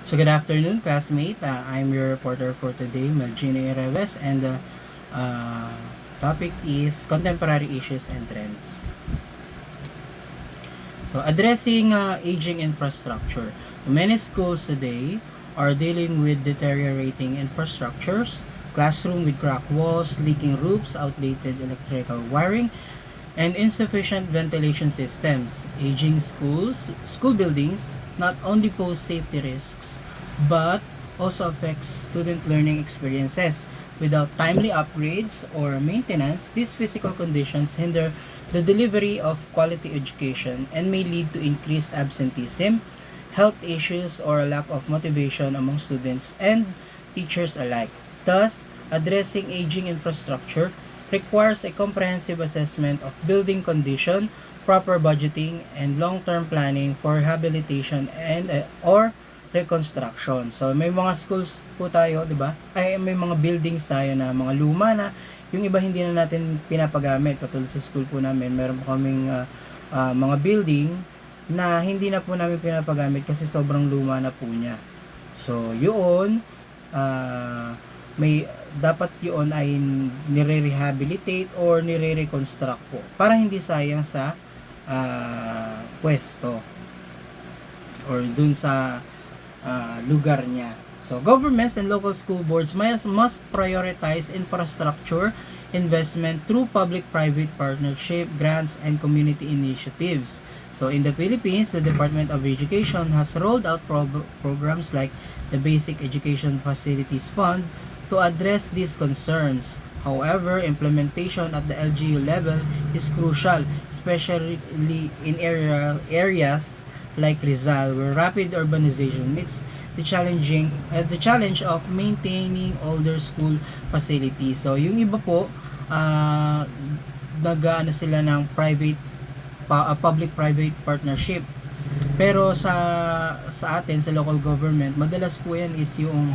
So good afternoon, classmate. I'm your reporter for today, Melgino Ereves, and the uh, topic is contemporary issues and trends. So addressing aging infrastructure. Many schools today are dealing with deteriorating infrastructures, classroom with cracked walls, leaking roofs, outdated electrical wiring, and insufficient ventilation systems. Aging school buildings not only pose safety risks, but also affects student learning experiences. Without timely upgrades or maintenance, these physical conditions hinder the delivery of quality education and may lead to increased absenteeism, health issues, or a lack of motivation among students and teachers alike. Thus, addressing aging infrastructure requires a comprehensive assessment of building condition, proper budgeting, and long-term planning for rehabilitation and or reconstruction. So may mga schools po tayo, 'di ba? Ay may mga buildings tayo na mga luma na yung iba hindi na natin pinapagamit. Katulad sa school po namin, meron po kaming mga building na hindi na po namin pinapagamit kasi sobrang luma na po niya. So, yun may dapat yun ay nire-rehabilitate or nire-reconstruct po para hindi sayang sa pwesto or dun sa lugar niya. So, governments and local school boards must prioritize infrastructure investment through public-private partnership, grants, and community initiatives. So, in the Philippines, the Department of Education has rolled out programs like the Basic Education Facilities Fund to address these concerns. However, implementation at the LGU level is crucial, especially in areas like Rizal, where rapid urbanization meets the challenge of maintaining older school facilities. So, yung iba po, nag-ano sila ng public-private partnership. Pero sa atin, sa local government, madalas po yan is yung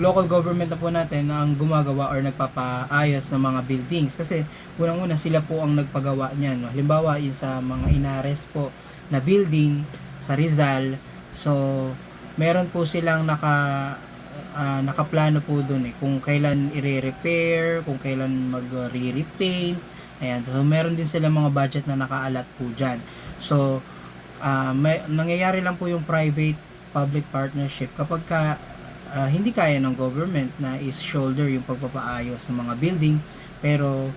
local government na po natin ang gumagawa or nagpapaayos ng mga buildings. Kasi unang-una sila po ang nagpagawa niyan. No? Halimbawa, yung sa mga inares po na building sa Rizal. So, meron po silang nakaplano po doon kung kailan i-repair, kung kailan mag-re-repaint. Ayan. So, meron din sila mga budget na nakaalat po dyan. So, nangyayari lang po yung private-public partnership kapag hindi kaya ng government na is-shoulder yung pagpapaayos ng mga building, pero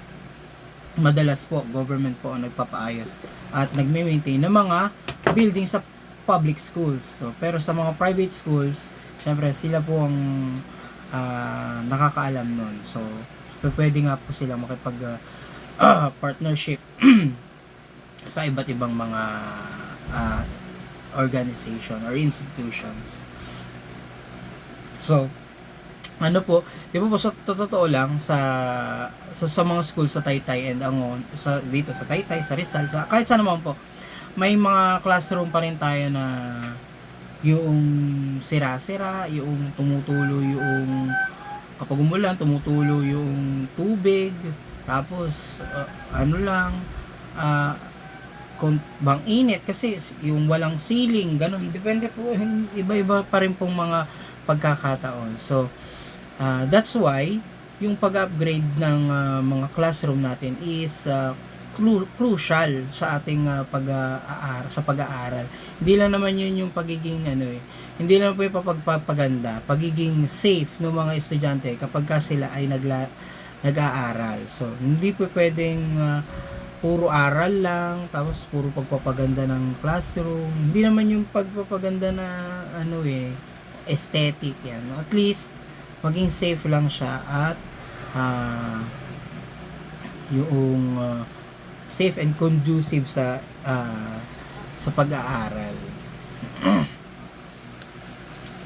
madalas po, government po ang nagpapaayos at nagme-maintain ng mga building sa public schools. So, pero sa mga private schools, syempre sila po ang nakakaalam nun. So, pwede nga po sila makipag partnership sa iba't ibang mga organization or institutions. So, ano po, di ba po sa totoo lang sa mga school sa Taytay and Angon, dito sa Taytay, sa Rizal, kahit saan naman po, may mga classroom pa rin tayo na yung sira-sira, yung tumutulo yung kapag umulan, tumutulo yung tubig, tapos bang init kasi yung walang ceiling, ganun, depende po, iba-iba pa rin pong mga pagkakataon. So, that's why yung pag-upgrade ng mga classroom natin is crucial sa ating pag-aaral. Hindi lang naman yun yung pagiging hindi lang po yung pagpapaganda, pagiging safe ng mga estudyante kapag sila ay nag-aaral. So, hindi po pwedeng puro aral lang, tapos puro pagpapaganda ng classroom. Hindi naman yung pagpapaganda na aesthetic yan. At least maging safe lang siya at yung safe and conducive sa pag-aaral.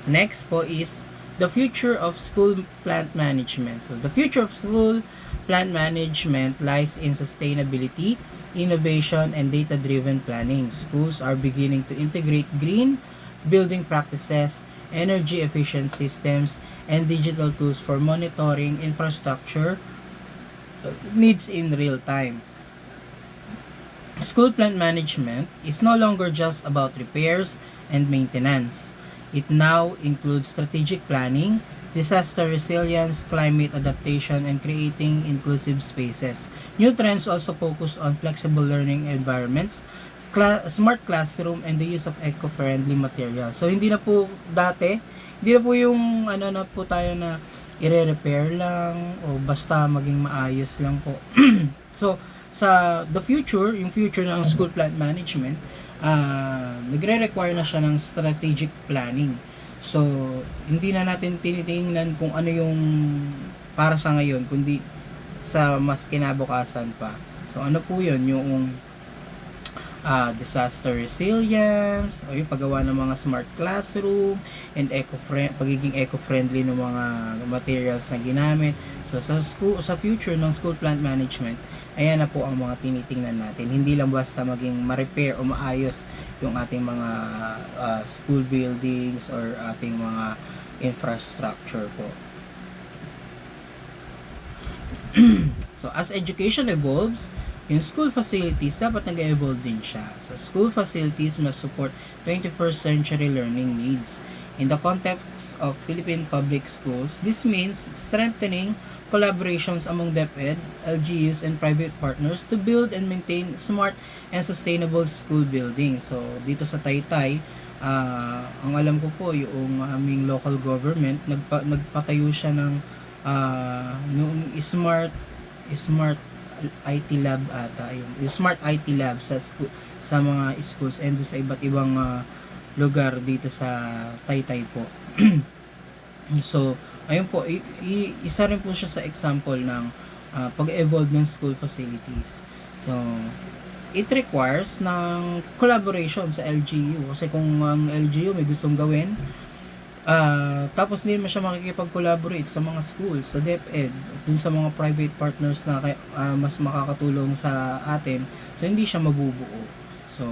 Next po is the future of school plant management. So the future of school plant management lies in sustainability, innovation, and data-driven planning. Schools are beginning to integrate green building practices, energy efficient systems, and digital tools for monitoring infrastructure needs in real time. School plant management is no longer just about repairs and maintenance. It now includes strategic planning, disaster resilience, climate adaptation, and creating inclusive spaces. New trends also focus on flexible learning environments, smart classroom, and the use of eco-friendly materials. So, hindi na po yung ano na po tayo na i-repair lang o basta maging maayos lang po. So, sa the future, yung future ng school plant management, nagre-require na siya ng strategic planning. So, hindi na natin tinitingnan kung ano yung para sa ngayon, kundi sa mas kinabukasan pa. So, ano po yun? Yung disaster resilience, o yung paggawa ng mga smart classroom, and pagiging eco-friendly ng mga materials na ginamit. So, sa future ng school plant management, ayan na po ang mga tinitingnan natin. Hindi lang basta maging ma-repair o maayos yung ating mga school buildings or ating mga infrastructure po. So, as education evolves, yung school facilities, dapat nag-evolve din siya. So, school facilities must support 21st century learning needs. In the context of Philippine public schools, this means strengthening collaborations among DepEd, LGUs, and private partners to build and maintain smart and sustainable school buildings. So, dito sa Taytay, ang alam ko po, yung aming local government, nagpatayo siya ng noong smart IT lab ata, yung smart IT lab sa mga schools and sa iba't ibang lugar dito sa Taytay po. So, ayun po, isa rin po siya sa example ng pag-evolve ng school facilities. So, it requires ng collaboration sa LGU. Kasi kung ang LGU may gustong gawin, tapos hindi naman siya makikipag-collaborate sa mga schools, sa DepEd, dun sa mga private partners na mas makakatulong sa atin, so hindi siya mabubuo. So,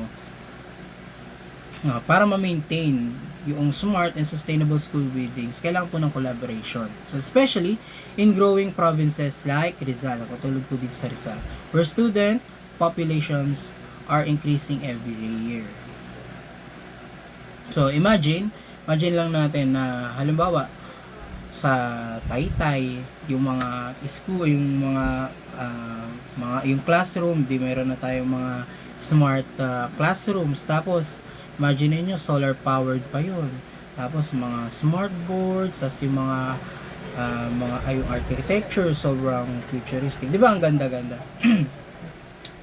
para ma-maintain yung smart and sustainable school buildings, kailangan po ng collaboration. So, especially in growing provinces like Rizal, katulad po din sa Rizal, where student populations are increasing every year. So, imagine lang natin na halimbawa sa Taytay, yung mga school, yung mga yung classroom, di meron na tayong mga smart classrooms. Tapos imagine niyo solar powered pa yun. Tapos mga smart boards, as yung mga yung architecture sobrang futuristic. Di ba ang ganda-ganda?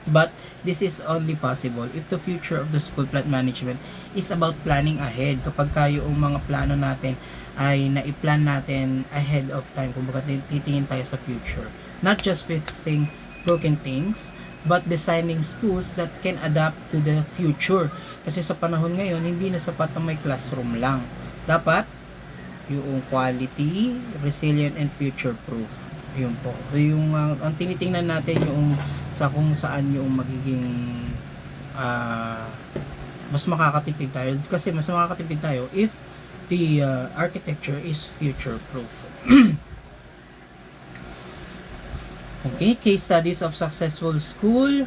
But this is only possible if the future of the school plant management is about planning ahead. Kapag yung mga plano natin ay na-plan natin ahead of time, kumbaga titingin tayo sa future. Not just fixing broken things, but designing schools that can adapt to the future. Kasi sa panahon ngayon, hindi na sapat na may classroom lang. Dapat yung quality, resilient, and future-proof. Yun po. Yung ang tinitingnan natin yung sa kung saan yung magiging mas makakatipid tayo. Kasi mas makakatipid tayo if the architecture is future-proof. Okay, case studies of successful school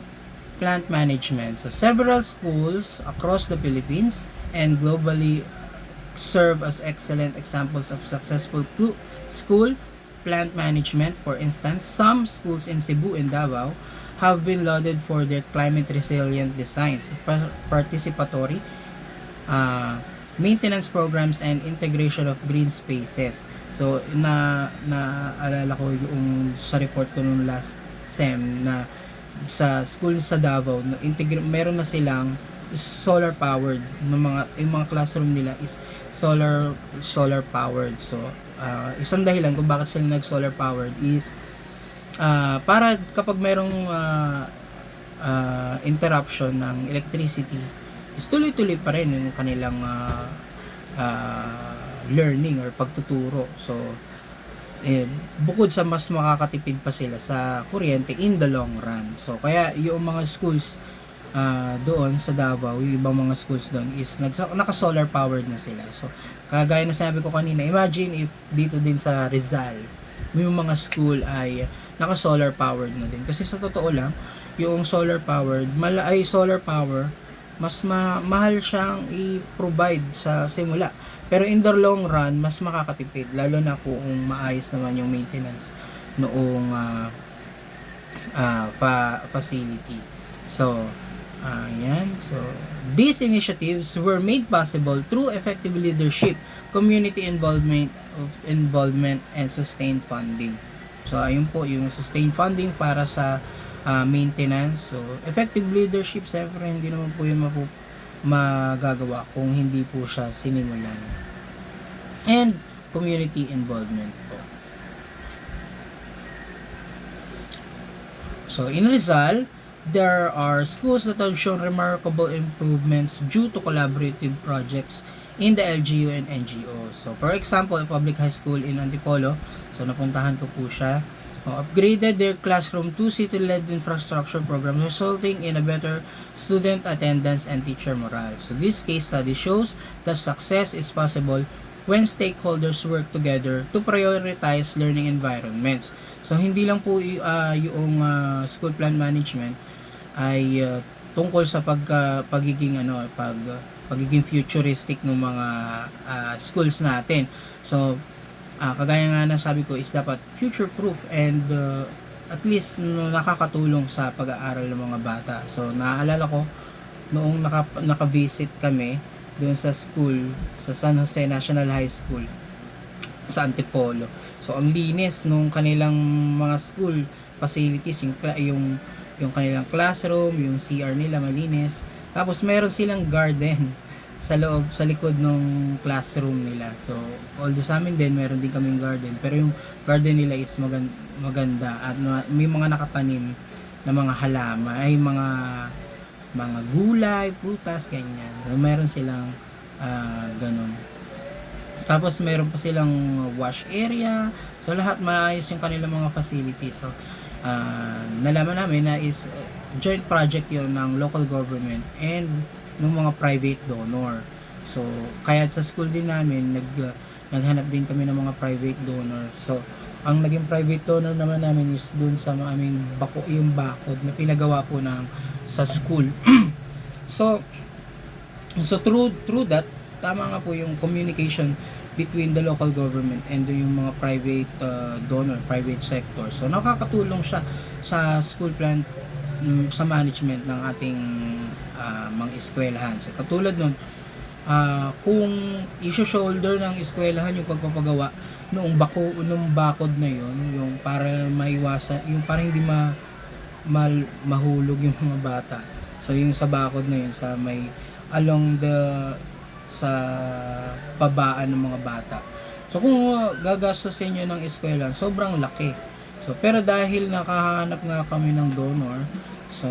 plant management. So, several schools across the Philippines and globally serve as excellent examples of successful school plant management. For instance, some schools in Cebu and Davao have been lauded for their climate resilient designs, participatory maintenance programs, and integration of green spaces. So, naalala ko yung sa report ko nung last SEM na sa school sa Davao, meron na silang solar powered yung mga classroom nila is solar powered. So, isang dahilan kung bakit sila nag solar powered is para kapag merong interruption ng electricity, is tuloy-tuloy pa rin yung kanilang learning or pagtuturo. So, bukod sa mas makakatipid pa sila sa kuryente in the long run. So, kaya yung mga schools doon sa Davao, yung ibang mga schools doon is naka-solar powered na sila. So, kagaya na sabi ko kanina, imagine if dito din sa Rizal, yung mga school ay naka-solar powered na din. Kasi sa totoo lang, yung solar power, mas mahal siyang i-provide sa simula. Pero in the long run, mas makakatipid, lalo na kung maayos naman yung maintenance noong facility. So, yan. So, these initiatives were made possible through effective leadership, community involvement, and sustained funding. So, ayun po, yung sustained funding para sa maintenance. So, effective leadership, siyempre, hindi naman po yung magagawa kung hindi po siya sinimulan. And, community involvement po. So, in Rizal, there are schools that have shown remarkable improvements due to collaborative projects in the LGU and NGO. So, for example, a public high school in Antipolo, so napuntahan ko po siya, upgraded their classroom to city-led infrastructure program, resulting in a better student attendance and teacher morale. So, this case study shows that success is possible when stakeholders work together to prioritize learning environments. So, hindi lang po yung school plan management ay tungkol sa pagiging futuristic ng mga schools natin. So, kagaya nga na sabi ko is dapat future proof and at least nakakatulong sa pag-aaral ng mga bata. So, naaalala ko noong naka-visit kami doon sa school, sa San Jose National High School sa Antipolo. So, ang linis nung kanilang mga school facilities, yung kanilang classroom, yung CR nila malinis. Tapos meron silang garden sa likod ng classroom nila. So, although sa amin din meron din kaming garden, pero yung garden nila is maganda at may mga nakatanim na mga halaman, ay mga gulay, prutas, ganyan. So, meron silang ganun. Tapos meron pa silang wash area. So, lahat maayos yung kanilang mga facilities. So, nalaman namin na is joint project yon ng local government and ng mga private donor. So, kaya sa school din namin, naghanap din kami ng mga private donor. So, ang naging private donor naman namin is dun sa aming yung bakod na pinagawa po sa school. So through that, tama nga po yung communication between the local government and yung mga private donor, private sector. So, nakakatulong siya sa school plan, sa management ng ating mga eskwelahan. So, katulad nun, kung i-shoulder ng eskwelahan yung pagpapagawa noong bakod na yon, yung para maiwasan, yung para hindi mahulog yung mga bata. So, yung sa bakod na yun, sa may sa pabaan ng mga bata. So, kung gagastusin nyo ng eskwela, sobrang laki. So, pero dahil nakahanap nga kami ng donor, so,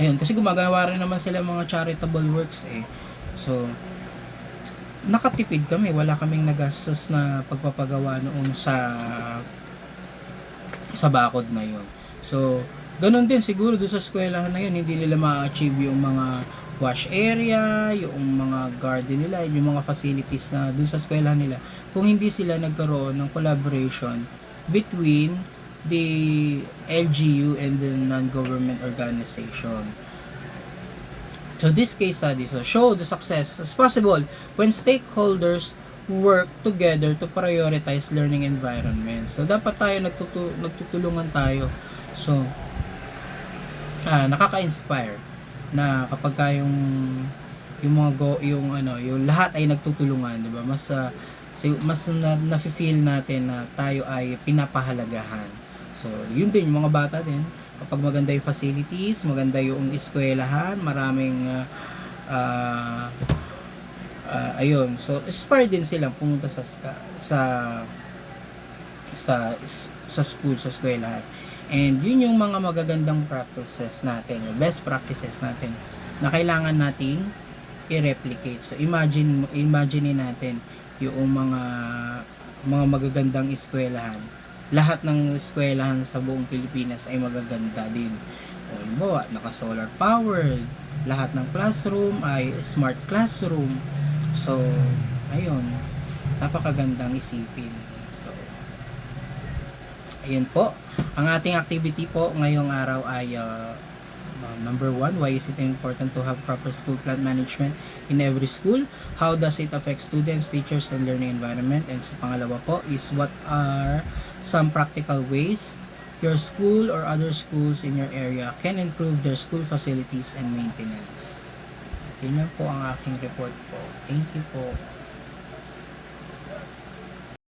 ayun, kasi gumagawa rin naman sila mga charitable works eh. So, nakatipid kami, wala kaming nagastos na pagpapagawa noon sa bakod na yun. So, ganun din siguro doon sa eskwelahan na yun, hindi nila ma-achieve yung mga wash area, yung mga garden nila, yung mga facilities na dun sa eskwelahan nila, kung hindi sila nagkaroon ng collaboration between the LGU and the non-government organization. So this case study show the success is possible when stakeholders work together to prioritize learning environments. So dapat tayo nagtutulungan tayo. So nakaka-inspire na kapag yung lahat ay nagtutulungan, 'di ba? Mas nafi-feel natin na tayo ay pinapahalagahan. So, yun din yung mga bata din, kapag maganda yung facilities, maganda yung eskwelahan, maraming ayun. So, inspired din silang pumunta sa school, sa eskwelahan. And yun yung mga magagandang practices natin, yung best practices natin na kailangan nating i-replicate. So imagine natin yung mga magagandang eskwelahan. Lahat ng eskwelahan sa buong Pilipinas ay magaganda din. Halimbawa, naka-solar powered, lahat ng classroom ay smart classroom. So, ayun, napakagandang isipin. So, Ayun po. Ang ating activity po ngayong araw ay number 1, why is it important to have proper school plant management in every school? How does it affect students, teachers, and learning environment? And sa pangalawa po is what are some practical ways your school or other schools in your area can improve their school facilities and maintenance? Yun lang po ang aking report po. Thank you po.